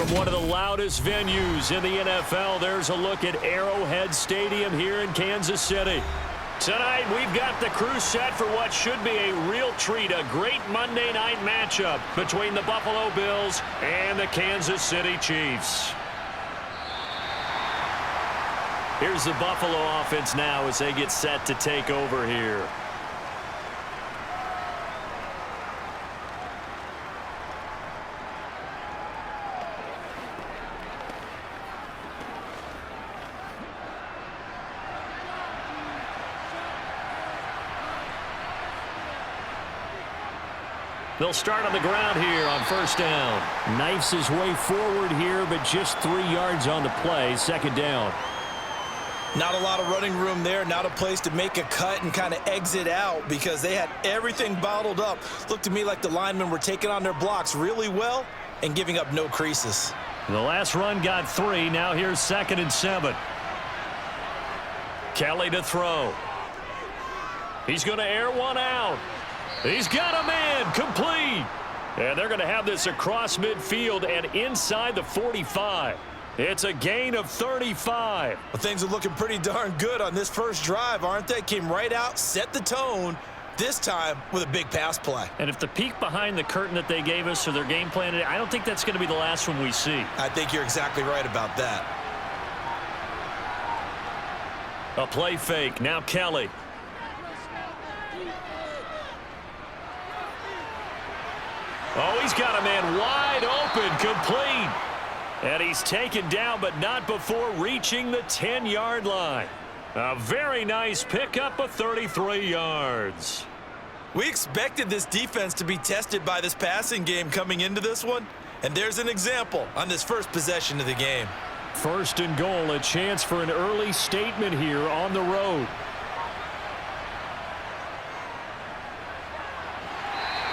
From one of the loudest venues in the NFL, there's a look at Arrowhead Stadium here in Kansas City. Tonight, we've got the crew set for what should be a real treat, a great Monday night matchup between the Buffalo Bills and the Kansas City Chiefs. Here's the Buffalo offense now as they get set to take over here. They'll start on the ground here on first down. Knifes his way forward here, but just 3 yards on the play. Second down. Not a lot of running room there. Not a place to make a cut and kind of exit out because they had everything bottled up. Looked to me like the linemen were taking on their blocks really well and giving up no creases. The last run got 3. Now here's 2nd and 7. Kelly to throw. He's going to air one out. He's got a man, complete. And they're going to have this across midfield and inside the 45. It's a gain of 35. Well, things are looking pretty darn good on this first drive, aren't they? Came right out, set the tone, this time with a big pass play. And if the peek behind the curtain that they gave us or their game plan, I don't think that's going to be the last one we see. I think you're exactly right about that. A play fake. Now Kelly. Oh, he's got a man wide open, complete. And he's taken down, but not before reaching the 10-yard line. A very nice pickup of 33 yards. We expected this defense to be tested by this passing game coming into this one, and there's an example on this first possession of the game. First and goal, a chance for an early statement here on the road.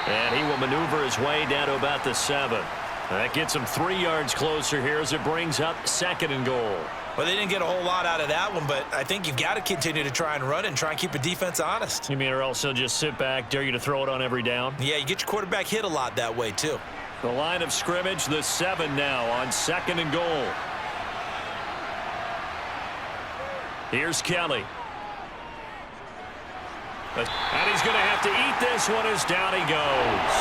And he will maneuver his way down to about the 7. That gets him 3 yards closer here as it brings up 2nd and goal. Well, they didn't get a whole lot out of that one, but I think you've got to continue to try and run and try and keep the defense honest. You mean or else he'll just sit back, dare you to throw it on every down? Yeah, you get your quarterback hit a lot that way, too. The line of scrimmage, the 7 now on 2nd and goal. Here's Kelly. And he's going to have to eat this one as down he goes.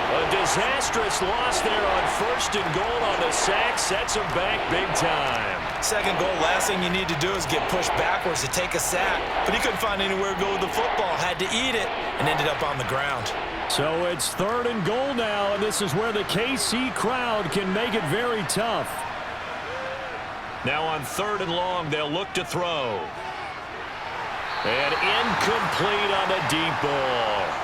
A disastrous loss there on 1st and goal on the sack. Sets him back big time. 2nd goal, last thing you need to do is get pushed backwards to take a sack. But he couldn't find anywhere to go with the football. Had to eat it and ended up on the ground. So it's 3rd and goal now, and this is where the KC crowd can make it very tough. Now on 3rd and long, they'll look to throw. And incomplete on the deep ball.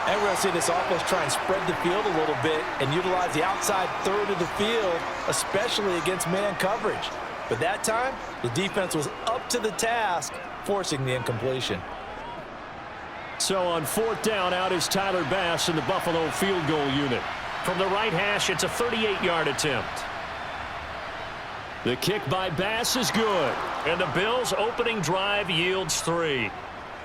And we're going to see this offense try and spread the field a little bit and utilize the outside 3rd of the field, especially against man coverage. But that time, the defense was up to the task, forcing the incompletion. So on 4th down, out is Tyler Bass in the Buffalo field goal unit. From the right hash, it's a 38-yard attempt. The kick by Bass is good, and the Bills' opening drive yields 3.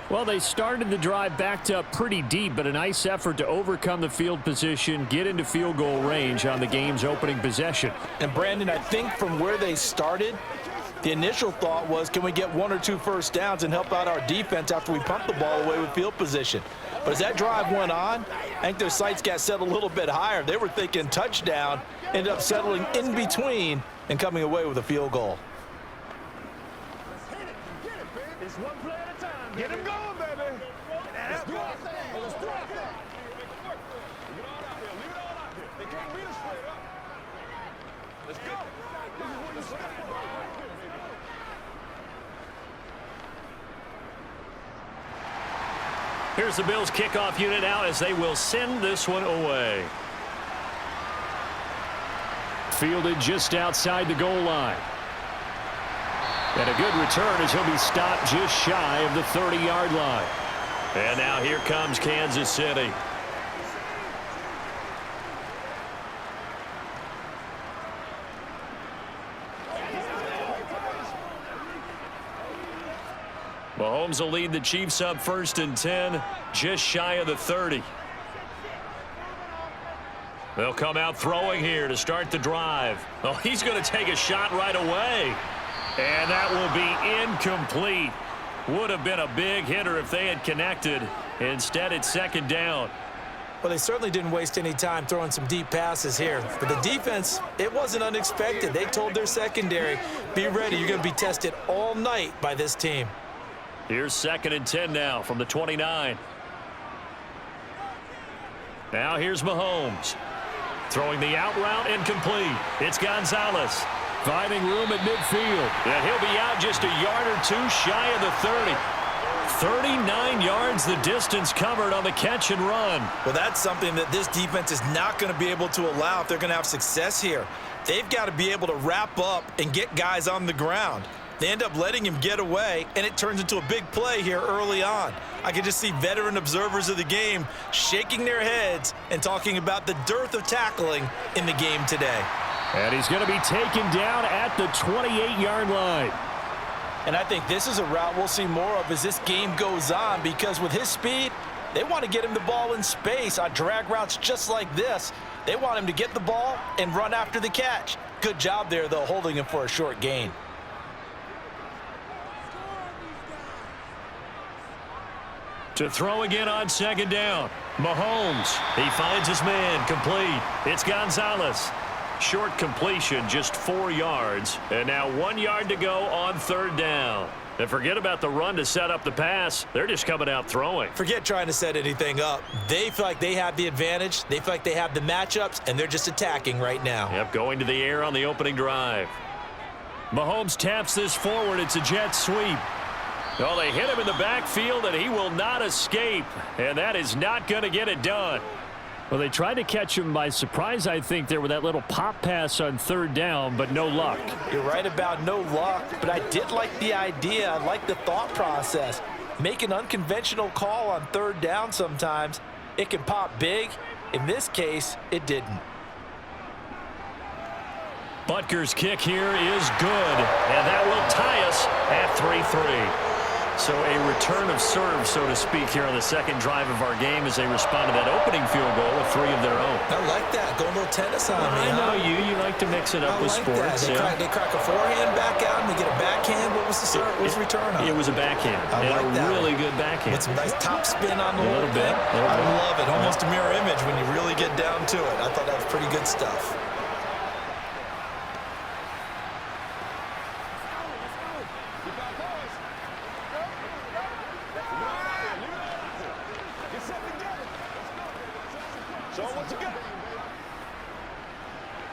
Well, they started the drive backed up pretty deep, but a nice effort to overcome the field position, get into field goal range on the game's opening possession. And, Brandon, I think from where they started, the initial thought was, can we get 1 or 2 first downs and help out our defense after we pump the ball away with field position? But as that drive went on, I think their sights got set a little bit higher. They were thinking touchdown, ended up settling in between and coming away with a field goal. It's one play at a time. Get him going, baby. Let's do it. Let's do it. Get it all out there. Leave it all out there. They can't beat us straight up. Let's go. This is what you step for. Here's the Bills' kickoff unit out as they will send this one away. Fielded just outside the goal line. And a good return as he'll be stopped just shy of the 30-yard line. And now here comes Kansas City. Mahomes will lead the Chiefs up 1st and 10, just shy of the 30. They'll come out throwing here to start the drive. Oh, he's going to take a shot right away. And that will be incomplete. Would have been a big hitter if they had connected. Instead, it's second down. Well, they certainly didn't waste any time throwing some deep passes here. But the defense, it wasn't unexpected. They told their secondary, be ready. You're going to be tested all night by this team. Here's 2nd and 10 now from the 29. Now here's Mahomes. Throwing the out route incomplete. It's Gonzalez. Finding room at midfield. And he'll be out just a yard or two shy of the 30. 39 yards the distance covered on the catch and run. Well, that's something that this defense is not going to be able to allow if they're going to have success here. They've got to be able to wrap up and get guys on the ground. They end up letting him get away, and it turns into a big play here early on. I can just see veteran observers of the game shaking their heads and talking about the dearth of tackling in the game today. And he's going to be taken down at the 28-yard line. And I think this is a route we'll see more of as this game goes on, because with his speed, they want to get him the ball in space on drag routes just like this. They want him to get the ball and run after the catch. Good job there, though, holding him for a short gain. To throw again on 2nd down. Mahomes. He finds his man. Complete. It's Gonzalez. Short completion, just 4 yards. And now 1 yard to go on 3rd down. And forget about the run to set up the pass. They're just coming out throwing. Forget trying to set anything up. They feel like they have the advantage. They feel like they have the matchups, and they're just attacking right now. Yep, going to the air on the opening drive. Mahomes taps this forward. It's a jet sweep. Well, they hit him in the backfield, and he will not escape. And that is not going to get it done. Well, they tried to catch him by surprise, I think, there with that little pop pass on 3rd down, but no luck. You're right about no luck, but I did like the idea. I like the thought process. Make an unconventional call on 3rd down sometimes. It can pop big. In this case, it didn't. Butker's kick here is good, and that will tie us at 3-3. So a return of serve, so to speak, here on the 2nd drive of our game as they respond to that opening field goal with 3 of their own. I like that. Go a little tennis on me. I know you. You like to mix it up with sports. They crack a forehand back out and they get a backhand. What was the serve? What was the return on? It was a backhand. I like a that really good backhand. With some nice top spin on the a little bit. I love it. Almost a mirror image when you really get down to it. I thought that was pretty good stuff. Show them what you got.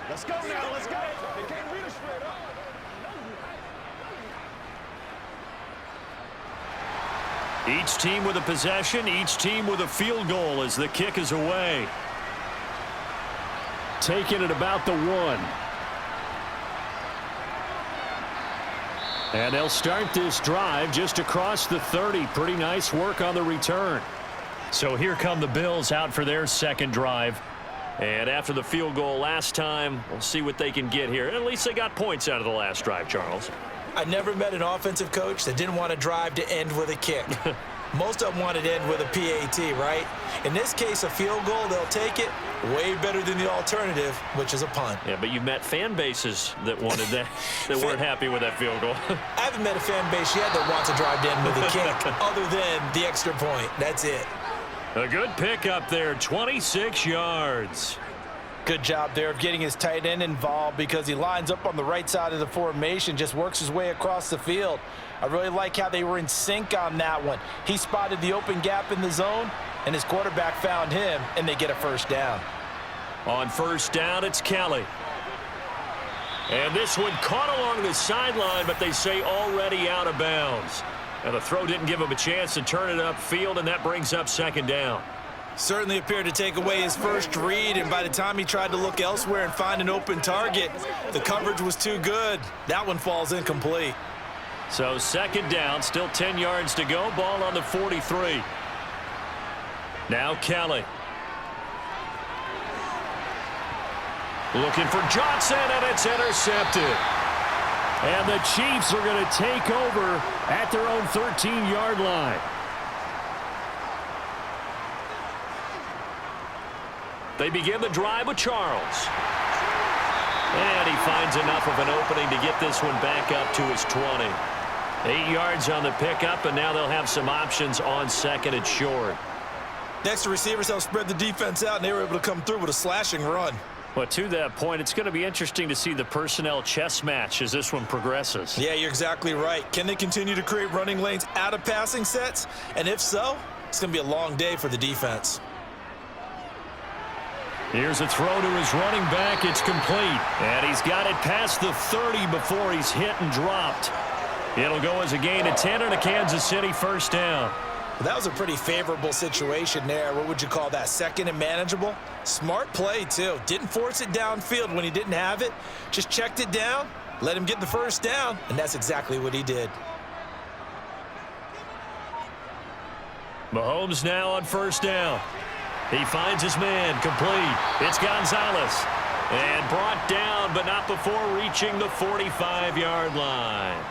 Let's go now. Let's go. They can't read us straight up. Each team with a possession, each team with a field goal as the kick is away. Taking it about the 1. And they'll start this drive just across the 30. Pretty nice work on the return. So here come the Bills out for their 2nd drive. And after the field goal last time, we'll see what they can get here. At least they got points out of the last drive, Charles. I never met an offensive coach that didn't want a drive to end with a kick. Most of them wanted to end with a PAT, right? In this case, a field goal, they'll take it. Way better than the alternative, which is a punt. Yeah, but you've met fan bases that wanted that, that weren't happy with that field goal. I haven't met a fan base yet that wants a drive to end with a kick, other than the extra point. That's it. A good pickup there, 26 yards. Good job there of getting his tight end involved because he lines up on the right side of the formation, just works his way across the field. I really like how they were in sync on that one. He spotted the open gap in the zone, and his quarterback found him, and they get a 1st down. On 1st down, it's Kelly. And this one caught along the sideline, but they say already out of bounds. And the throw didn't give him a chance to turn it upfield, and that brings up 2nd down. Certainly appeared to take away his first read, and by the time he tried to look elsewhere and find an open target, the coverage was too good. That one falls incomplete. So 2nd down, still 10 yards to go. Ball on the 43. Now Kelly. Looking for Johnson, and it's intercepted. And the Chiefs are going to take over at their own 13-yard line. They begin the drive with Charles. And he finds enough of an opening to get this one back up to his 20. 8 yards on the pickup, and now they'll have some options on second and short. Next to receivers, they'll spread the defense out, and they were able to come through with a slashing run. But to that point, it's going to be interesting to see the personnel chess match as this one progresses. Yeah, you're exactly right. Can they continue to create running lanes out of passing sets? And if so, it's going to be a long day for the defense. Here's a throw to his running back. It's complete. And he's got it past the 30 before he's hit and dropped. It'll go as a gain of 10 and a Kansas City first down. Well, that was a pretty favorable situation there. What would you call that? Second and manageable? Smart play, too. Didn't force it downfield when he didn't have it. Just checked it down, let him get the first down, and that's exactly what he did. Mahomes now on first down. He finds his man, complete. It's Gonzalez. And brought down, but not before reaching the 45-yard line.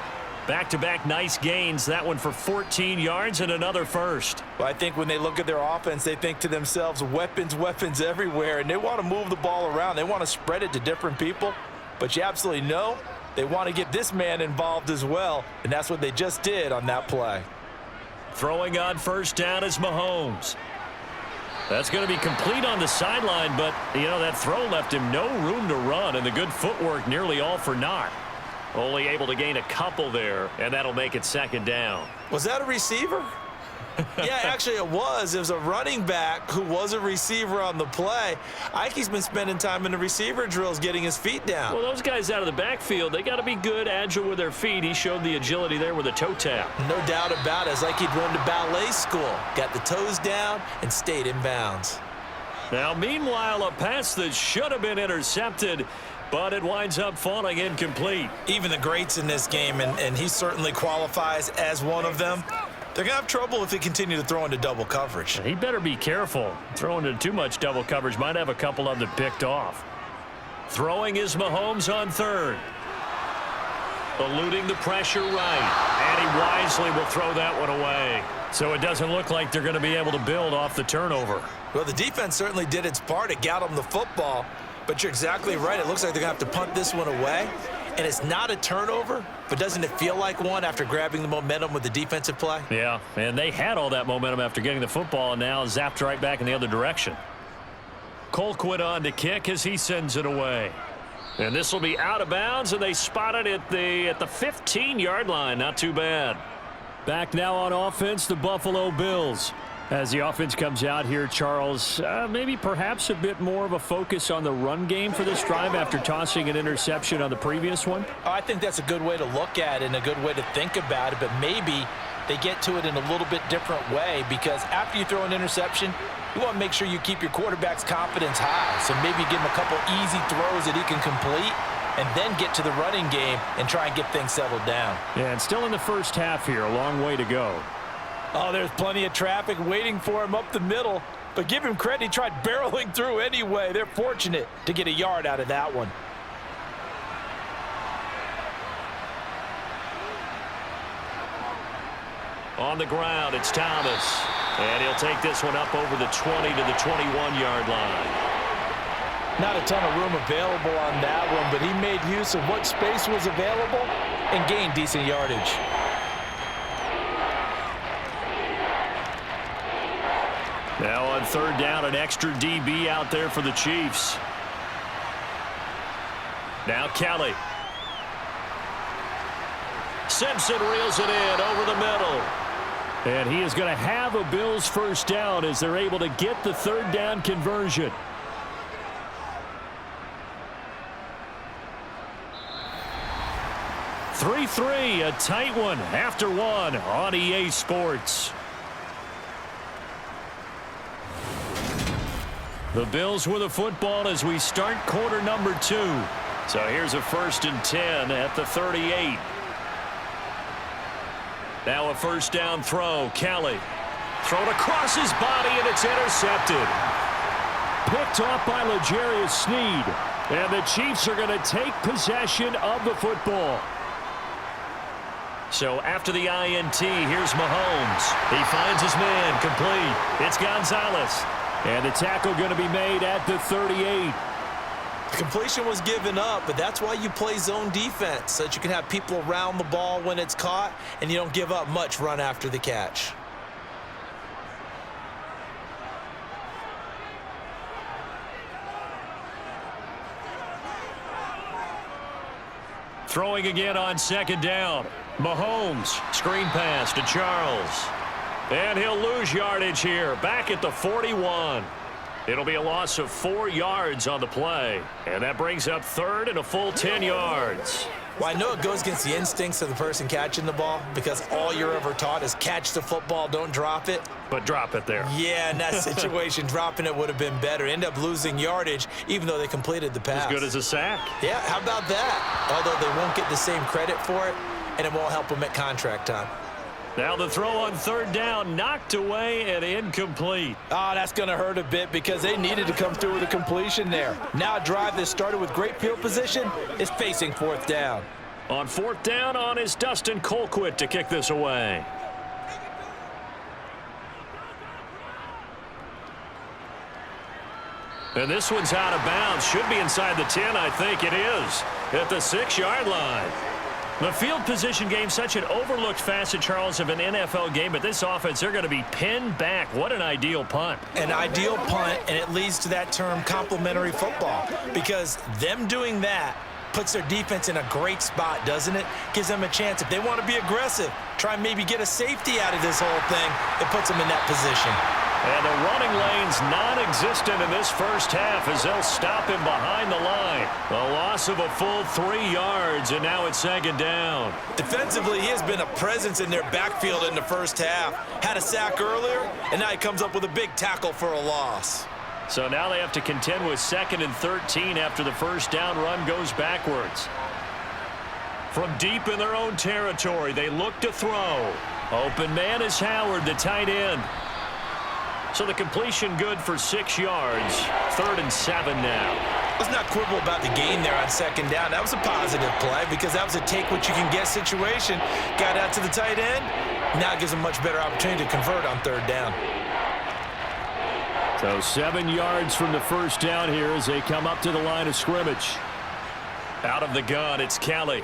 Back-to-back nice gains. That one for 14 yards and another first. Well, I think when they look at their offense, they think to themselves, weapons, weapons everywhere, and they want to move the ball around. They want to spread it to different people. But you absolutely know they want to get this man involved as well, and that's what they just did on that play. Throwing on first down is Mahomes. That's going to be complete on the sideline, but, you know, that throw left him no room to run, and the good footwork nearly all for naught. Only able to gain a couple there, and that'll make it second down. Was that a receiver? Yeah, actually it was. It was a running back who was a receiver on the play. Ike's been spending time in the receiver drills getting his feet down. Well, those guys out of the backfield, they got to be good, agile with their feet. He showed the agility there with a toe tap. No doubt about it. It's like he'd run to ballet school. Got the toes down and stayed in bounds. Now, meanwhile, a pass that should have been intercepted, but it winds up falling incomplete. Even the greats in this game, and he certainly qualifies as one of them, they're going to have trouble if they continue to throw into double coverage. He better be careful. Throwing into too much double coverage might have a couple of them picked off. Throwing is Mahomes on third. Eluding the pressure right. And he wisely will throw that one away. So it doesn't look like they're going to be able to build off the turnover. Well, the defense certainly did its part. It got them the football. But you're exactly right. It looks like they're going to have to punt this one away. And it's not a turnover, but doesn't it feel like one after grabbing the momentum with the defensive play? Yeah, and they had all that momentum after getting the football and now zapped right back in the other direction. Colquitt on to kick as he sends it away. And this will be out of bounds, and they spot it at the 15-yard line. Not too bad. Back now on offense, the Buffalo Bills. As the offense comes out here, Charles, maybe perhaps a bit more of a focus on the run game for this drive after tossing an interception on the previous one? I think that's a good way to look at it and a good way to think about it, but maybe they get to it in a little bit different way, because after you throw an interception, you want to make sure you keep your quarterback's confidence high. So maybe give him a couple easy throws that he can complete and then get to the running game and try and get things settled down. Yeah, and still in the first half here, a long way to go. Oh, there's plenty of traffic waiting for him up the middle. But give him credit, he tried barreling through anyway. They're fortunate to get a yard out of that one. On the ground, it's Thomas. And he'll take this one up over the 20 to the 21-yard line. Not a ton of room available on that one, but he made use of what space was available and gained decent yardage. Now on third down, an extra DB out there for the Chiefs. Now Kelly. Simpson reels it in over the middle. And he is going to have a Bills first down as they're able to get the third down conversion. (3-3), a tight one after one on EA Sports. The Bills with a football as we start quarter number 2. So here's a 1st and 10 at the 38. Now a first down throw. Kelly. Thrown across his body, and it's intercepted. Picked off by L'Jarius Sneed. And the Chiefs are going to take possession of the football. So after the INT, here's Mahomes. He finds his man, complete. It's Gonzalez. And the tackle going to be made at the 38. The completion was given up, but that's why you play zone defense, so that you can have people around the ball when it's caught, and you don't give up much run after the catch. Throwing again on second down. Mahomes, screen pass to Charles. And he'll lose yardage here, back at the 41. It'll be a loss of 4 yards on the play. And that brings up third and a full 10 yards. Well, I know it goes against the instincts of the person catching the ball because all you're ever taught is catch the football, don't drop it. But drop it there. Yeah, in that situation, dropping it would have been better. End up losing yardage, even though they completed the pass. As good as a sack. Yeah, how about that? Although they won't get the same credit for it, and it won't help them at contract time. Now the throw on third down, knocked away and incomplete. Oh, that's going to hurt a bit because they needed to come through with a completion there. Now a drive that started with great field position is facing fourth down. On fourth down on is Dustin Colquitt to kick this away. And this one's out of bounds. Should be inside the 10, I think it is. At the 6-yard line. The field position game, such an overlooked facet, Charles, of an NFL game, but this offense, they're going to be pinned back. What an ideal punt. An ideal punt, and it leads to that term complementary football, because them doing that puts their defense in a great spot, doesn't it? Gives them a chance. If they want to be aggressive, try and maybe get a safety out of this whole thing, it puts them in that position. And the running lane's non-existent in this first half as they'll stop him behind the line. A loss of a full 3 yards, and now it's second down. Defensively, he has been a presence in their backfield in the first half. Had a sack earlier, and now he comes up with a big tackle for a loss. So now they have to contend with 2nd and 13 after the first down run goes backwards. From deep in their own territory, they look to throw. Open man is Howard, the tight end. So the completion good for 6 yards. 3rd and 7 now. Let's not quibble about the gain there on second down. That was a positive play because that was a take-what-you-can-get situation. Got out to the tight end. Now it gives them much better opportunity to convert on third down. So 7 yards from the first down here as they come up to the line of scrimmage. Out of the gun, it's Kelly.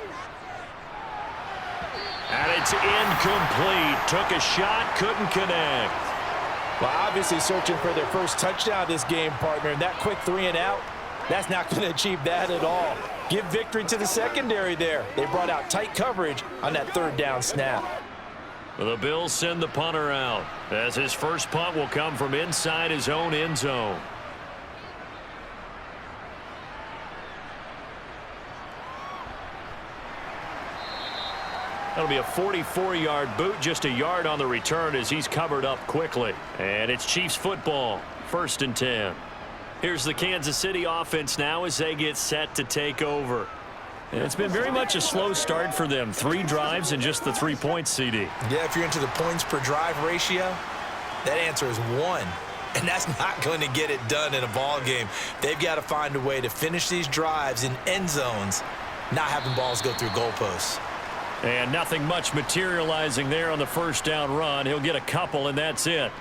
And it's incomplete. Took a shot, couldn't connect. Well, obviously searching for their first touchdown this game, partner, and that quick 3 and out, that's not going to achieve that at all. Give victory to the secondary there. They brought out tight coverage on that third down snap. Well, the Bills send the punter out as his first punt will come from inside his own end zone. That'll be a 44-yard boot, just a yard on the return as he's covered up quickly. And it's Chiefs football, 1st and 10. Here's the Kansas City offense now as they get set to take over. And it's been very much a slow start for them. 3 drives and just the 3 points, CD. Yeah, if you're into the points per drive ratio, that answer is 1. And that's not going to get it done in a ball game. They've got to find a way to finish these drives in end zones, not having balls go through goalposts. And nothing much materializing there on the first down run. He'll get a couple, and that's it.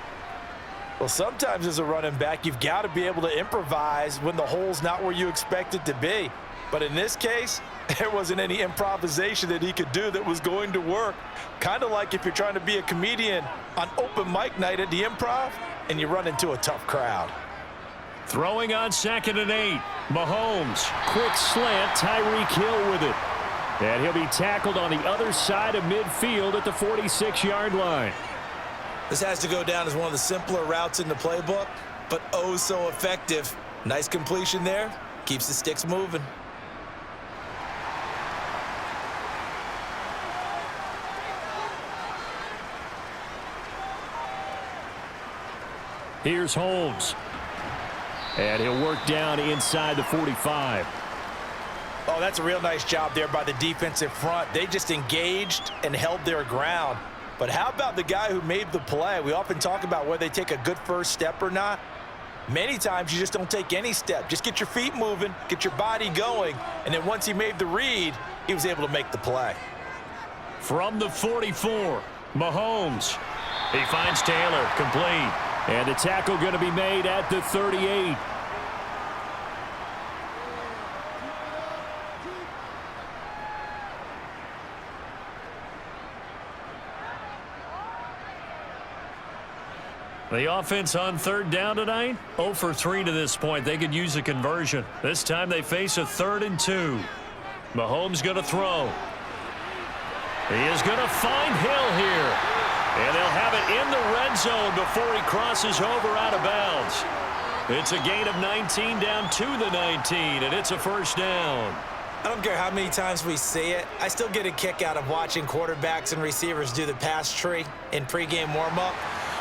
Well, sometimes as a running back, you've got to be able to improvise when the hole's not where you expect it to be. But in this case, there wasn't any improvisation that he could do that was going to work. Kind of like if you're trying to be a comedian on open mic night at the Improv and you run into a tough crowd. Throwing on 2nd and 8. Mahomes, quick slant, Tyreek Hill with it. And he'll be tackled on the other side of midfield at the 46-yard line. This has to go down as one of the simpler routes in the playbook, but oh so effective. Nice completion there. Keeps the sticks moving. Here's Holmes. And he'll work down inside the 45. Oh, that's a real nice job there by the defensive front. They just engaged and held their ground. But how about the guy who made the play? We often talk about whether they take a good first step or not. Many times you just don't take any step. Just get your feet moving, get your body going, and then once he made the read, he was able to make the play. From the 44, Mahomes. He finds Taylor, complete. And the tackle going to be made at the 38. The offense on third down tonight, 0 for 3 to this point. They could use a conversion. This time they face a 3rd and 2. Mahomes going to throw. He is going to find Hill here. And they'll have it in the red zone before he crosses over out of bounds. It's a gain of 19 down to the 19, and it's a first down. I don't care how many times we see it. I still get a kick out of watching quarterbacks and receivers do the pass tree in pregame warm-up.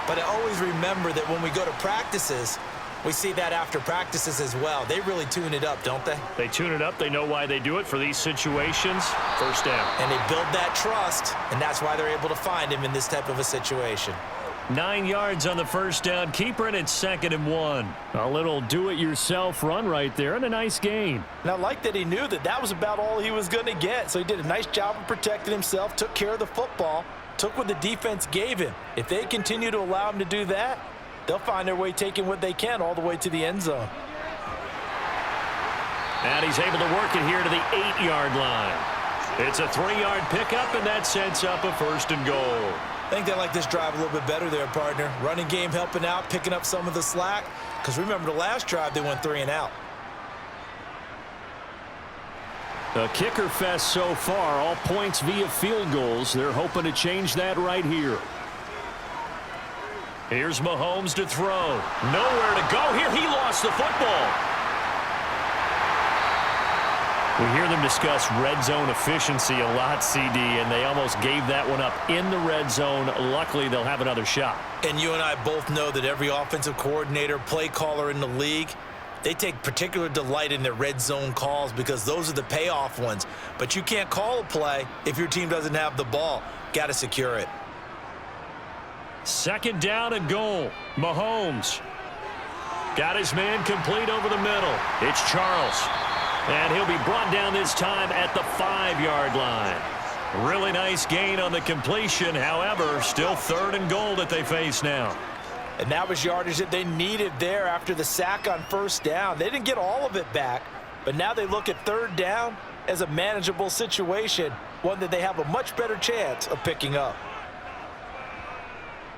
But I always remember that when we go to practices, we see that after practices as well. They really tune it up, don't they? They tune it up. They know why they do it for these situations. First down. And they build that trust, and that's why they're able to find him in this type of a situation. 9 yards on the first down. Keeper, and it's 2nd and 1. A little do-it-yourself run right there, and a nice gain. And I like that he knew that that was about all he was going to get. So he did a nice job of protecting himself, took care of the football, took what the defense gave him. If they continue to allow him to do that, they'll find their way taking what they can all the way to the end zone. And he's able to work it here to the 8-yard line. It's a 3-yard pickup, and that sets up a 1st and goal. I think they like this drive a little bit better there, partner. Running game helping out, picking up some of the slack. Because remember the last drive, they went 3 and out. A kicker fest so far, all points via field goals. They're hoping to change that right here. Here's Mahomes to throw. Nowhere to go here. He lost the football. We hear them discuss red zone efficiency a lot, CD, and they almost gave that one up in the red zone. Luckily, they'll have another shot. And you and I both know that every offensive coordinator, play caller in the league, they take particular delight in their red zone calls because those are the payoff ones. But you can't call a play if your team doesn't have the ball. Got to secure it. 2nd down and goal. Mahomes got his man complete over the middle. It's Charles. And he'll be brought down this time at the 5-yard line. Really nice gain on the completion. However, still 3rd and goal that they face now. And that was yardage that they needed there after the sack on 1st down. They didn't get all of it back, but now they look at 3rd down as a manageable situation, one that they have a much better chance of picking up.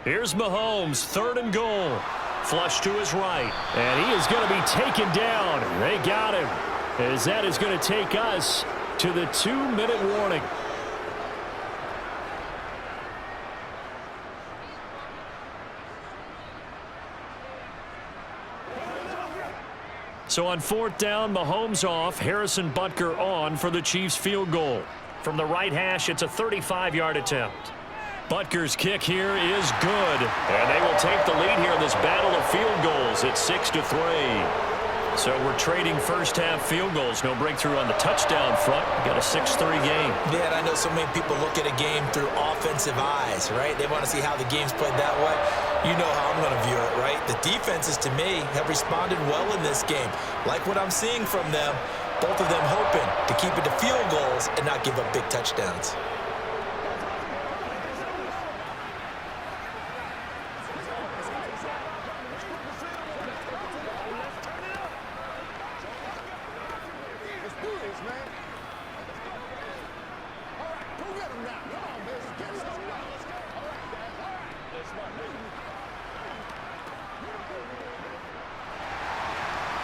Here's Mahomes, 3rd and goal. Flush to his right, and he is going to be taken down. They got him, as that is going to take us to the 2-minute warning. So on 4th down, Mahomes off, Harrison Butker on for the Chiefs field goal. From the right hash, it's a 35-yard attempt. Butker's kick here is good, and they will take the lead here in this battle of field goals at 6-3. So we're trading first-half field goals. No breakthrough on the touchdown front. We got a 6-3 game. Yeah, and I know so many people look at a game through offensive eyes, right? They want to see how the game's played that way. You know how I'm going to view it, right? The defenses, to me, have responded well in this game. Like what I'm seeing from them, both of them hoping to keep it to field goals and not give up big touchdowns.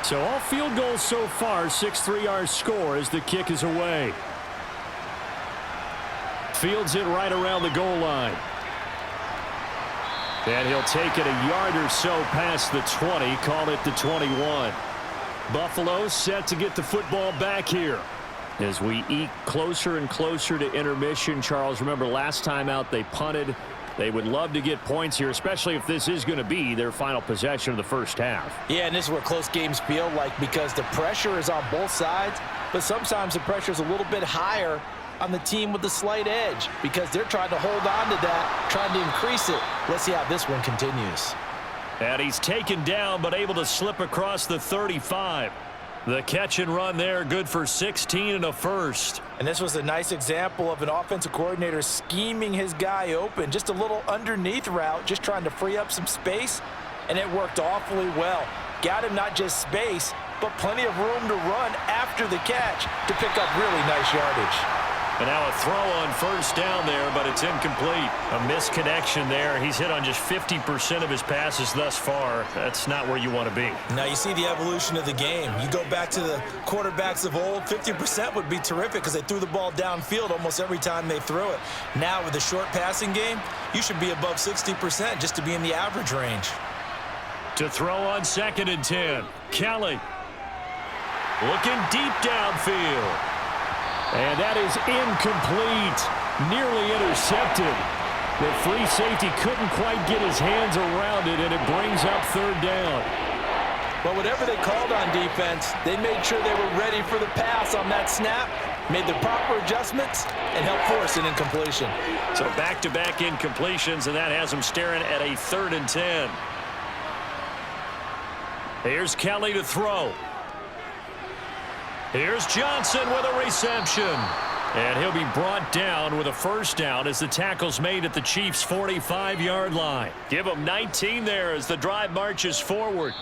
So all field goals so far, 6-3 our score as the kick is away. Fields it right around the goal line. And he'll take it a yard or so past the 20, call it the 21. Buffalo set to get the football back here. As we eke closer and closer to intermission, Charles, remember last time out they punted. They would love to get points here, especially if this is going to be their final possession of the first half. Yeah, and this is what close games feel like because the pressure is on both sides, but sometimes the pressure is a little bit higher on the team with the slight edge because they're trying to hold on to that, trying to increase it. Let's see how this one continues. And he's taken down but able to slip across the 35. The catch and run there, good for 16 and a first. And this was a nice example of an offensive coordinator scheming his guy open. Just a little underneath route, just trying to free up some space. and it worked awfully well. Got him not just space, but plenty of room to run after the catch to pick up really nice yardage. And now a throw on first down there, but it's incomplete. A misconnection there. He's hit on just 50% of his passes thus far. That's not where you want to be. Now you see the evolution of the game. You go back to the quarterbacks of old, 50% would be terrific because they threw the ball downfield almost every time they threw it. Now with the short passing game, you should be above 60% just to be in the average range. To throw on 2nd and 10. Kelly looking deep downfield. And that is incomplete. Nearly intercepted. The free safety couldn't quite get his hands around it, and it brings up 3rd down. But whatever they called on defense, they made sure they were ready for the pass on that snap, made the proper adjustments, and helped force an incompletion. So back-to-back incompletions, and that has them staring at a 3rd and 10. Here's Kelly to throw. Here's Johnson with a reception. And he'll be brought down with a 1st down as the tackle's made at the Chiefs' 45-yard line. Give them 19 there as the drive marches forward.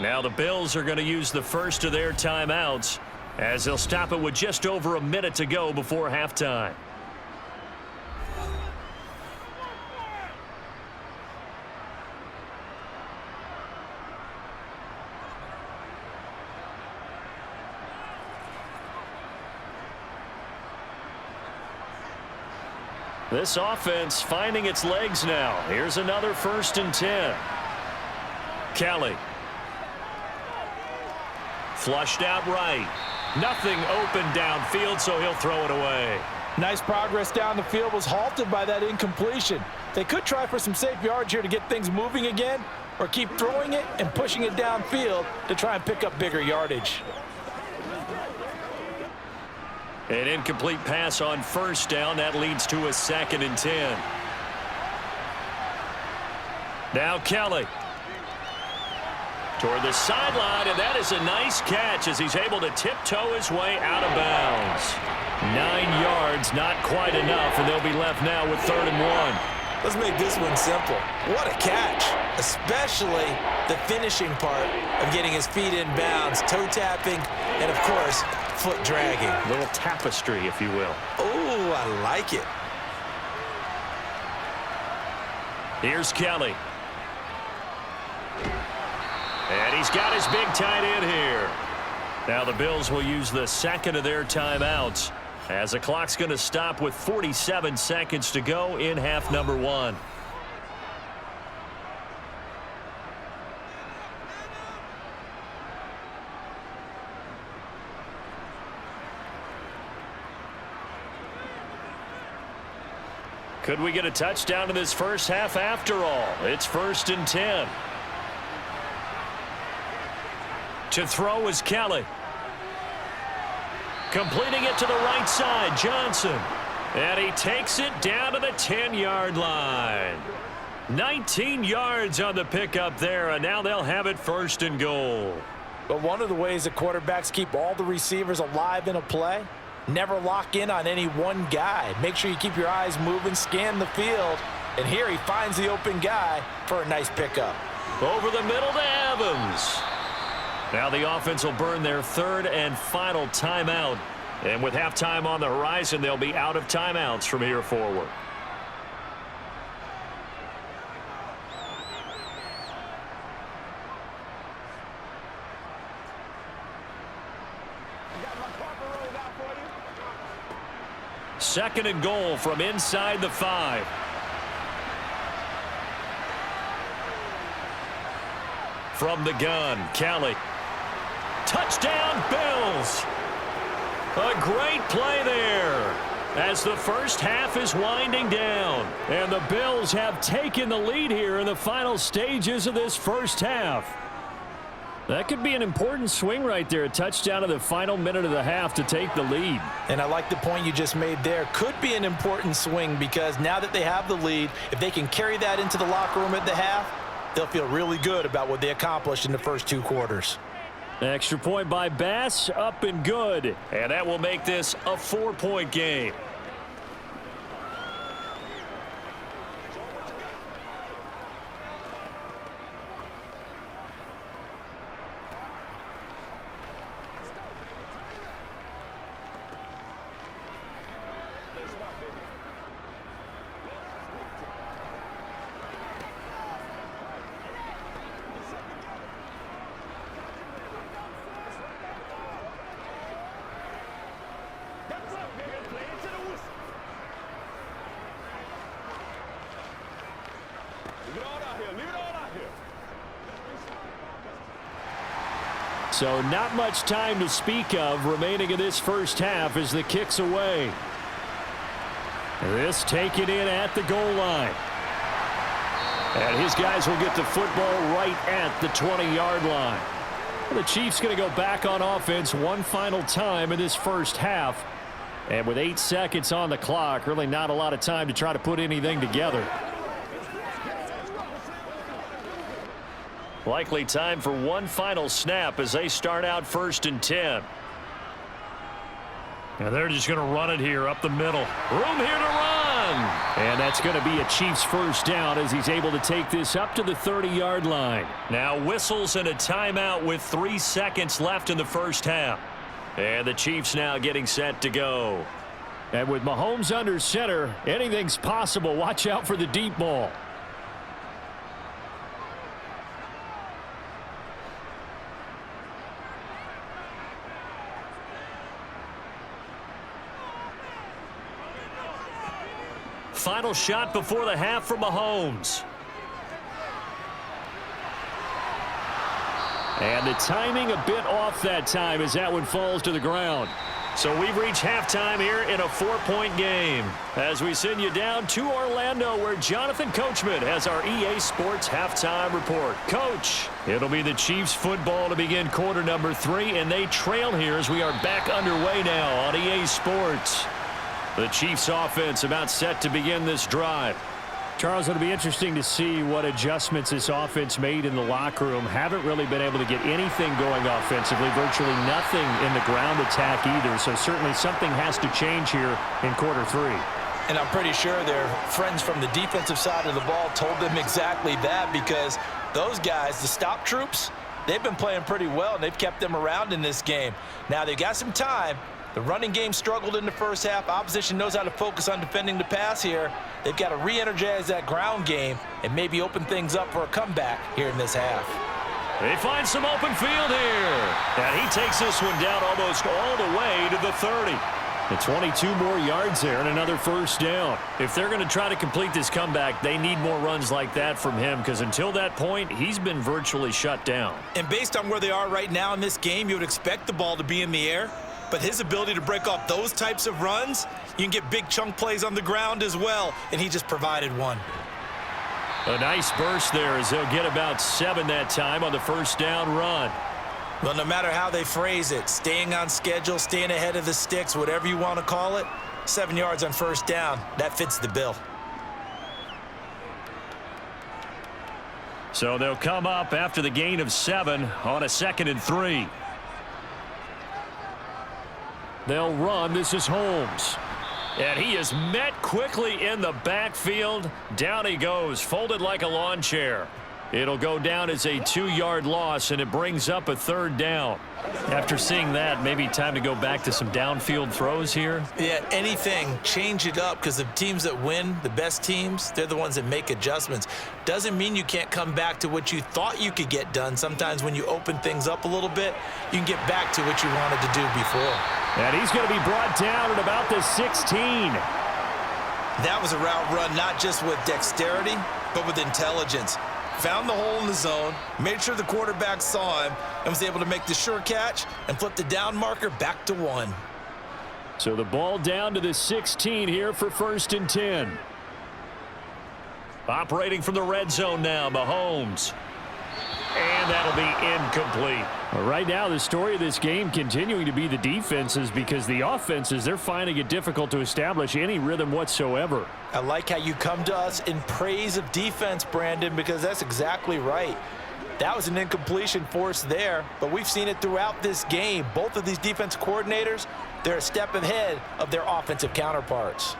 Now the Bills are going to use the first of their timeouts as they'll stop it with just over a minute to go before halftime. This offense finding its legs now. Here's another 1st and 10. Kelly. Flushed out right. Nothing open downfield, so he'll throw it away. Nice progress down the field was halted by that incompletion. They could try for some safe yards here to get things moving again, or keep throwing it and pushing it downfield to try and pick up bigger yardage. An incomplete pass on 1st down. That leads to a 2nd and 10. Now Kelly. Toward the sideline, and that is a nice catch as he's able to tiptoe his way out of bounds. 9 yards, not quite enough, and they'll be left now with 3rd and 1. Let's make this one simple. What a catch, especially the finishing part of getting his feet in bounds, toe tapping, and of course, foot dragging. A little tapestry, if you will. Oh, I like it. Here's Kelly. And he's got his big tight end here. Now the Bills will use the 2nd of their timeouts as the clock's going to stop with 47 seconds to go in half number 1. Could we get a touchdown in this first half after all? It's 1st and 10. To throw is Kelly. Completing it to the right side, Johnson. And he takes it down to the 10-yard line. 19 yards on the pickup there, and now they'll have it 1st and goal. But one of the ways that quarterbacks keep all the receivers alive in a play, never lock in on any one guy. Make sure you keep your eyes moving, scan the field, and here he finds the open guy for a nice pickup. Over the middle to Evans. Now the offense will burn their 3rd and final timeout. And with halftime on the horizon, they'll be out of timeouts from here forward. Second and goal from inside the 5. From the gun, Kelly. Touchdown, Bills. A great play there as the first half is winding down. And the Bills have taken the lead here in the final stages of this first half. That could be an important swing right there. A touchdown in the final minute of the half to take the lead. And I like the point you just made there. Could be an important swing because now that they have the lead, if they can carry that into the locker room at the half, they'll feel really good about what they accomplished in the first 2 quarters. Extra point by Bass, up and good. And that will make this a 4-point game. here. Leave it all out here. So not much time to speak of remaining in this first half as the kick's away. This taken in at the goal line. And his guys will get the football right at the 20-yard line. The Chiefs going to go back on offense one final time in this first half. And with 8 seconds on the clock, really not a lot of time to try to put anything together. Likely time for one final snap as they start out 1st and 10. And they're just going to run it here up the middle. Room here to run. And that's going to be a Chiefs first down as he's able to take this up to the 30-yard line. Now whistles and a timeout with 3 seconds left in the first half. And the Chiefs now getting set to go. And with Mahomes under center, anything's possible. Watch out for the deep ball. Final shot before the half from Mahomes. And the timing a bit off that time as that one falls to the ground. So we've reached halftime here in a 4-point game. As we send you down to Orlando where Jonathan Coachman has our EA Sports halftime report. Coach, it'll be the Chiefs football to begin quarter number 3, and they trail here as we are back underway now on EA Sports. The Chiefs offense about set to begin this drive. Charles, it'll be interesting to see what adjustments this offense made in the locker room. Haven't really been able to get anything going offensively, virtually nothing in the ground attack either. So certainly something has to change here in quarter 3. And I'm pretty sure their friends from the defensive side of the ball told them exactly that, because those guys, the stop troops, they've been playing pretty well, and they've kept them around in this game. Now they've got some time. The running game struggled in the first half. Opposition knows how to focus on defending the pass here. They've got to re-energize that ground game and maybe open things up for a comeback here in this half. They find some open field here. And he takes this one down almost all the way to the 30. And 22 more yards there and another first down. If they're going to try to complete this comeback, they need more runs like that from him, because until that point, he's been virtually shut down. And based on where they are right now in this game, you would expect the ball to be in the air. But his ability to break off those types of runs, you can get big chunk plays on the ground as well, and he just provided one. A nice burst there as they'll get about 7 that time on the first down run. Well, no matter how they phrase it, staying on schedule, staying ahead of the sticks, whatever you want to call it, 7 yards on first down, that fits the bill. So they'll come up after the gain of 7 on a 2nd and 3. They'll run. This is Holmes. And he is met quickly in the backfield. Down he goes, folded like a lawn chair. It'll go down as a 2-yard loss, and it brings up a 3rd down. After seeing that, maybe time to go back to some downfield throws here. Yeah, anything. Change it up, because the teams that win, the best teams, they're the ones that make adjustments. Doesn't mean you can't come back to what you thought you could get done. Sometimes when you open things up a little bit, you can get back to what you wanted to do before. And he's going to be brought down at about the 16. That was a route run not just with dexterity, but with intelligence. Found the hole in the zone, made sure the quarterback saw him, and was able to make the sure catch and flip the down marker back to 1. So the ball down to the 16 here for 1st and 10. Operating from the red zone now, Mahomes. And that'll be incomplete. Well, right now, the story of this game continuing to be the defenses, because the offenses, they're finding it difficult to establish any rhythm whatsoever. I like how you come to us in praise of defense, Brandon, because that's exactly right. That was an incompletion forced there, but we've seen it throughout this game. Both of these defense coordinators, they're a step ahead of their offensive counterparts.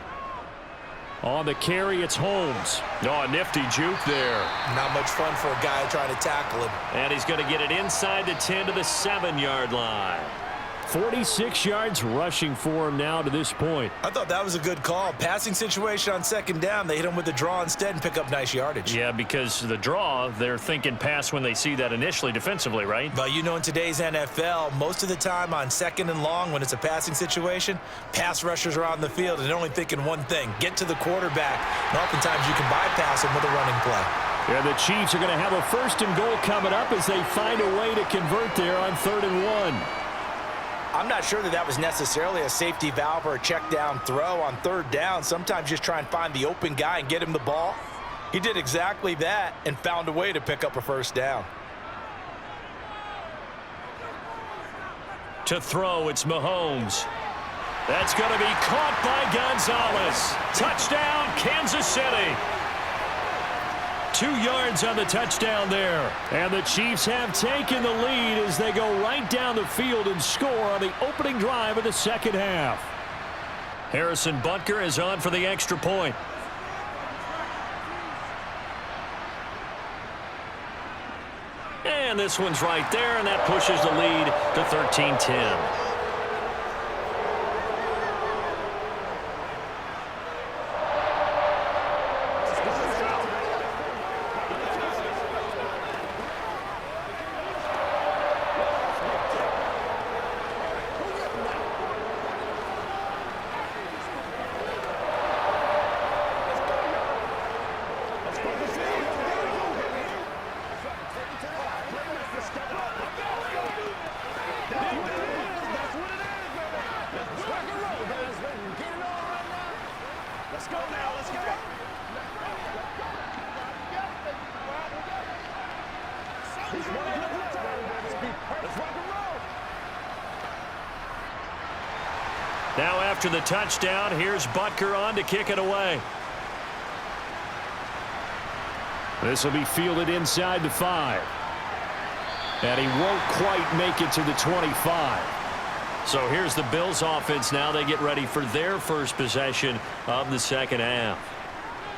On the carry, it's Holmes. Oh, a nifty juke there. Not much fun for a guy trying to tackle him. And he's going to get it inside the 10 to the 7-yard line. 46 yards rushing for him now to this point. I thought that was a good call. Passing situation on 2nd down. They hit him with the draw instead and pick up nice yardage. Yeah, because the draw, they're thinking pass when they see that initially defensively, right? But you know, in today's NFL, most of the time on 2nd and long, when it's a passing situation, pass rushers are on the field and they're only thinking one thing: get to the quarterback. And oftentimes you can bypass him with a running play. And the Chiefs are going to have a 1st and goal coming up as they find a way to convert there on 3rd and 1. I'm not sure that was necessarily a safety valve or a check down throw on 3rd down. Sometimes just try and find the open guy and get him the ball. He did exactly that and found a way to pick up a 1st down. To throw, it's Mahomes. That's going to be caught by Gonzalez. Touchdown, Kansas City. 2 yards on the touchdown there. And the Chiefs have taken the lead as they go right down the field and score on the opening drive of the 2nd half. Harrison Butker is on for the extra point. And this one's right there, and that pushes the lead to 13-10. Now after the touchdown, here's Butker on to kick it away. This will be fielded inside the 5. And he won't quite make it to the 25. So here's the Bills offense now. They get ready for their first possession of the 2nd half.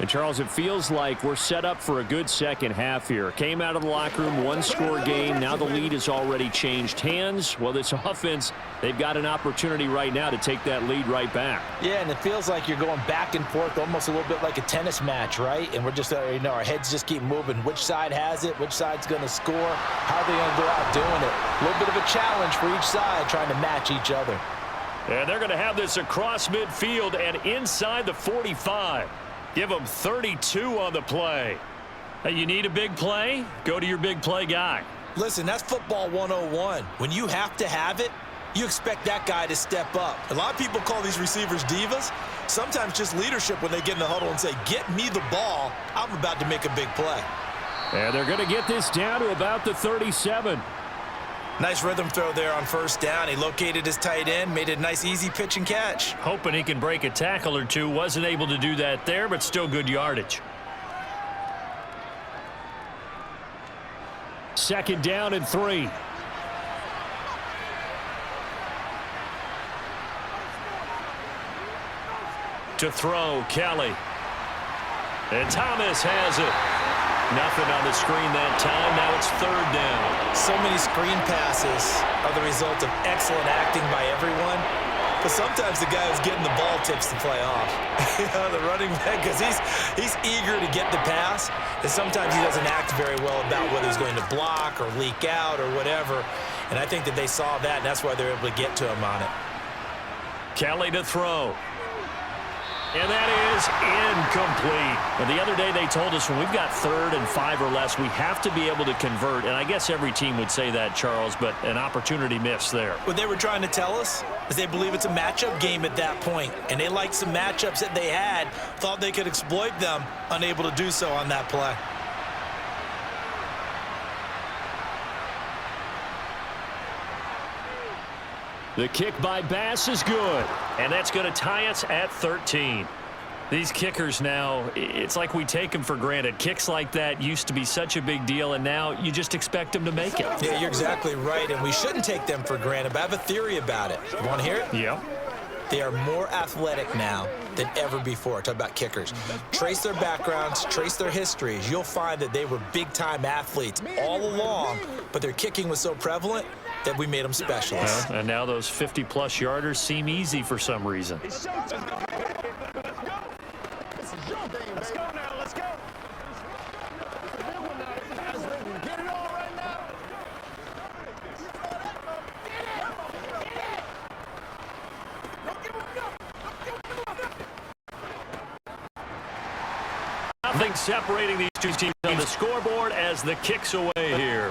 And, Charles, it feels like we're set up for a good 2nd half here. Came out of the locker room, 1-score game. Now the lead has already changed hands. Well, this offense, they've got an opportunity right now to take that lead right back. Yeah, and it feels like you're going back and forth almost a little bit like a tennis match, right? And we're just, our heads just keep moving. Which side has it? Which side's going to score? How are they going to go out doing it? A little bit of a challenge for each side trying to match each other. And they're going to have this across midfield and inside the 45. Give them 32 on the play. Hey, you need a big play? Go to your big play guy. Listen, that's football 101. When you have to have it, you expect that guy to step up. A lot of people call these receivers divas. Sometimes just leadership when they get in the huddle and say, get me the ball. I'm about to make a big play. And they're going to get this down to about the 37. Nice rhythm throw there on 1st down. He located his tight end, made a nice easy pitch and catch. Hoping he can break a tackle or two. Wasn't able to do that there, but still good yardage. 2nd down and 3. To throw, Kelly. And Thomas has it. Nothing on the screen that time. Now it's 3rd down. So many screen passes are the result of excellent acting by everyone. But sometimes the guy who's getting the ball tips the play off. The running back, because he's eager to get the pass. And sometimes he doesn't act very well about whether he's going to block or leak out or whatever. And I think that they saw that, and that's why they're able to get to him on it. Kelly to throw. And that is incomplete. And the other day they told us when we've got 3rd and 5 or less, we have to be able to convert. And I guess every team would say that, Charles, but an opportunity missed there. What they were trying to tell us is they believe it's a matchup game at that point. And they liked some matchups that they had, thought they could exploit them, unable to do so on that play. The kick by Bass is good, and that's going to tie us at 13. These kickers now, it's like we take them for granted. Kicks like that used to be such a big deal, and now you just expect them to make it. Yeah, you're exactly right, and we shouldn't take them for granted, but I have a theory about it. You want to hear it? Yeah. They are more athletic now than ever before. Talk about kickers. Trace their backgrounds, trace their histories. You'll find that they were big-time athletes all along, but their kicking was so prevalent that we made them specialists. And now those 50-plus yarders seem easy for some reason. Let's go now, let's go. Get it all right now. Nothing separating these two teams on the scoreboard as the kick's away here.